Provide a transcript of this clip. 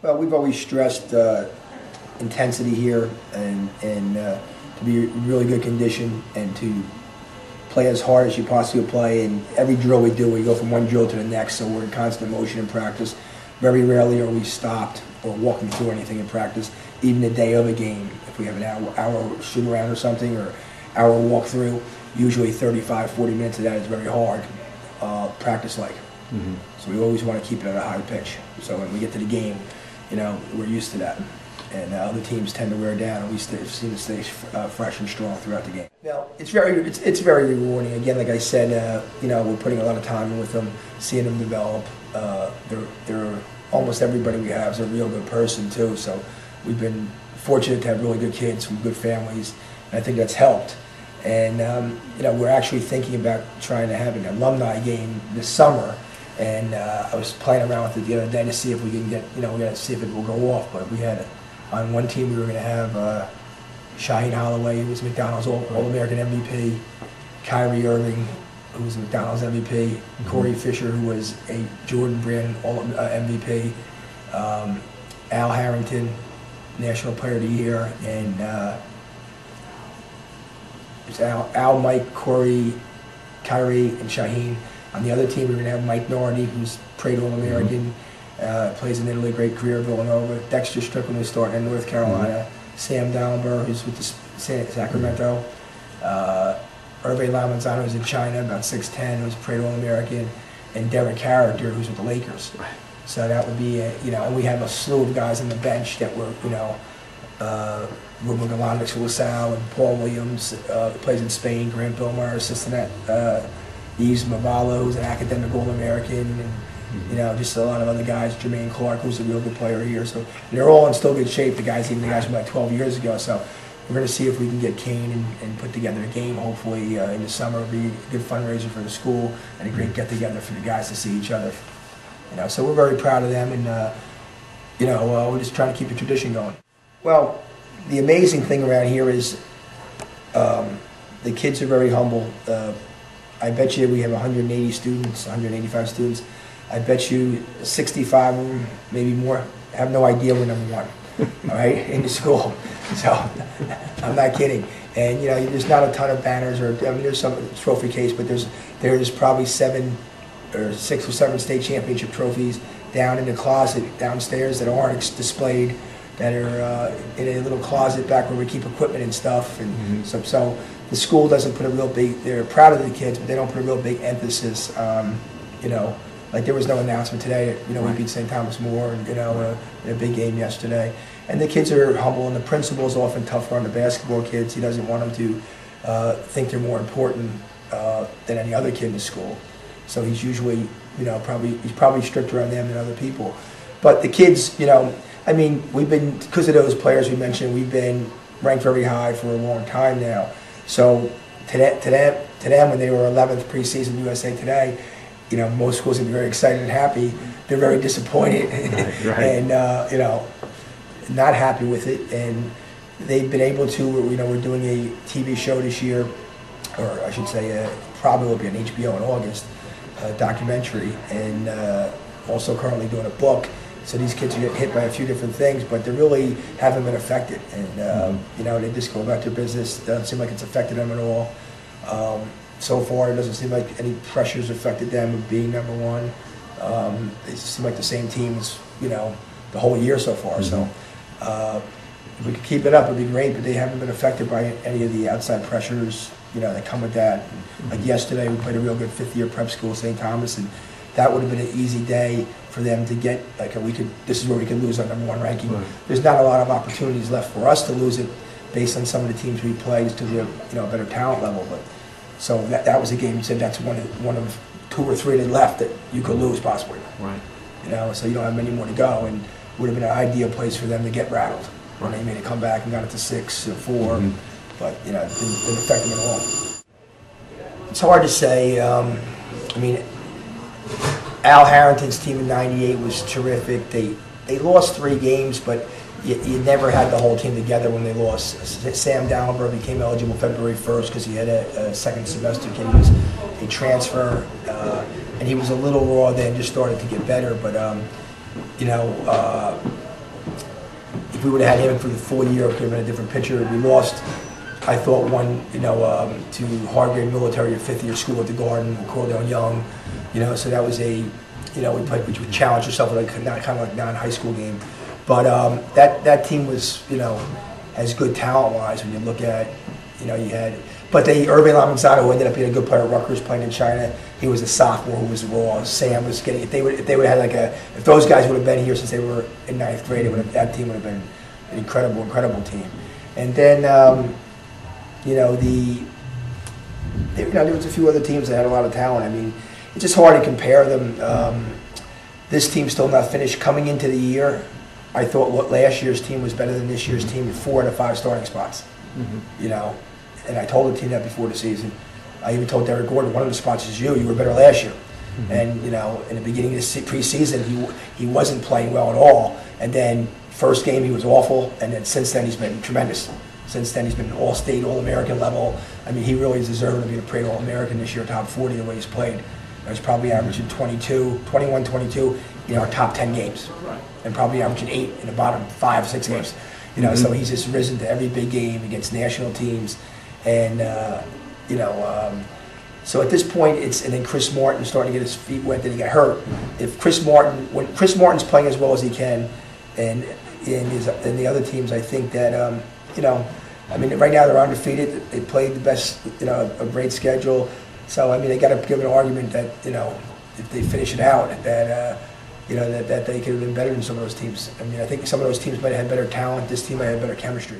Well, we've always stressed intensity here and to be in really good condition and to play as hard as you possibly play. And every drill we do, we go from one drill to the next, so we're in constant motion in practice. Very rarely are we stopped or walking through anything in practice, even the day of a game. If we have an hour shoot around or something, or hour walk through, usually 35, 40 minutes of that is very hard, practice-like. Mm-hmm. So we always want to keep it at a high pitch. So when we get to the game, you know, we're used to that. And other teams tend to wear down, and we seem to stay fresh and strong throughout the game. Now, it's very rewarding. Again, like I said, you know, we're putting a lot of time in with them, seeing them develop. They're almost everybody we have is a real good person too. So we've been fortunate to have really good kids from good families, and I think that's helped. And you know, we're actually thinking about trying to have an alumni game this summer. And I was playing around with it the other day to see if we can get, you know, we got to see if it will go off. But we had, on one team, we were going to have Shaheen Holloway, who was McDonald's All-American MVP, Kyrie Irving, who was McDonald's MVP, Corey Fisher, who was a Jordan Brand MVP, Al Harrington, National Player of the Year, and it's Al, Mike, Corey, Kyrie, and Shaheen. On the other team, we're going to have Mike Nardi, who's trade All-American, plays in Italy, great career, Villanova. Dexter Strickland, who's starting in North Carolina. Sam Dallenberg, who's with the Sacramento. Hervé Lamanzano, who's in China, about 6'10", who's a trade All-American. And Derek Carriger, who's with the Lakers. Right. So that would be, you know, and we have a slew of guys on the bench that were, you know, Ruben Galanics for LaSalle, and Paul Williams, plays in Spain, Grant Billmeyer, assistant at Yves Mavala, who's an academic All-American, and you know, just a lot of other guys. Jermaine Clark, who's a real good player here. So they're all in still good shape. The guys from like 12 years ago. So we're going to see if we can get Kane and put together a game. Hopefully in the summer, it'll be a good fundraiser for the school and a great get-together for the guys to see each other. You know, so we're very proud of them, and you know, we're just trying to keep the tradition going. Well, the amazing thing around here is the kids are very humble. I bet you we have 180 students, 185 students. I bet you 65 of them, maybe more, have no idea we're number one, all right, in the school. So I'm not kidding. And you know, there's not a ton of banners, or I mean, there's some trophy case, but there's probably 6 or 7 state championship trophies down in the closet downstairs that aren't displayed, that are in a little closet back where we keep equipment and stuff. And so the school doesn't put a real big, they're proud of the kids, but they don't put a real big emphasis, you know, like there was no announcement today that, you know, we beat St. Thomas More, and, you know, in a big game yesterday. And the kids are humble, and the principal's often tougher on the basketball kids. He doesn't want them to think they're more important than any other kid in the school. So he's usually, you know, he's probably stricter on them than other people. But the kids, you know, I mean, we've been, because of those players we mentioned, we've been ranked very high for a long time now. So to them, when they were 11th preseason USA Today, you know, most schools would be very excited and happy. They're very disappointed right. And you know, not happy with it. And they've been able to, you know, we're doing a TV show this year, or I should say, probably will be on HBO in August, a documentary, and also currently doing a book. So these kids are getting hit by a few different things, but they really haven't been affected. And you know, they just go about their business. It doesn't seem like it's affected them at all. So far, it doesn't seem like any pressures affected them of being number one. They seem like the same teams, you know, the whole year so far. So if we could keep it up, it'd be great. But they haven't been affected by any of the outside pressures, you know, that come with that. And like yesterday, we played a real good 5th-year prep school, St. Thomas, and that would have been an easy day for them to get, like, this is where we could lose our number one ranking. Right. There's not a lot of opportunities left for us to lose it based on some of the teams we play, just to be a, you know, a better talent level. But so that was a game. You said that's one of 2 or 3 that left that you could lose possibly. Right. You know, so you don't have many more to go, and would have been an ideal place for them to get rattled. Right. They made a comeback and got it to 6 or 4, but you know, it didn't affect them at all. It's hard to say. I mean, Al Harrington's team in '98 was terrific. They lost 3 games, but you never had the whole team together when they lost. Sam Dallenberg became eligible February 1st because he had a second semester kid. He was a transfer, and he was a little raw then, just started to get better. But you know, if we would have had him for the full year, it could have been a different picture. We lost, I thought, one, to Hargrave Military, a fifth-year school at the Garden, Cordell Young, so that was a, we played, which would challenge yourself like kind of like non-high school game. But that team was, as good talent-wise when you look at, you had, but Irving Lamizano, who ended up being a good player at Rutgers, playing in China, he was a sophomore who was raw. Sam was getting, if they would have had if those guys would have been here since they were in ninth grade, that team would have been an incredible team. And then, there was a few other teams that had a lot of talent. I mean, it's just hard to compare them. This team's still not finished. Coming into the year, I thought what last year's team was better than this year's team with 4 out of 5 starting spots. And I told the team that before the season. I even told Derek Gordon, one of the spots is you were better last year. And in the beginning of the preseason, he wasn't playing well at all. And then first game he was awful, and then since then he's been tremendous. Since then he's been All-State, All-American level. I mean, he really is deserving to be a Parade All-American this year, top 40 the way he's played. He's probably averaging 21, 22 in our top 10 games, and probably averaging 8 in the bottom 5, 6 games. So he's just risen to every big game against national teams, and so at this point, and then Chris Martin starting to get his feet wet, then he got hurt. If when Chris Martin's playing as well as he can, and the other teams, I think that I mean, right now they're undefeated. They played the best, a great schedule. So I mean, they got to give an argument that if they finish it out, that that they could have been better than some of those teams. I mean, I think some of those teams might have had better talent. This team might have better chemistry.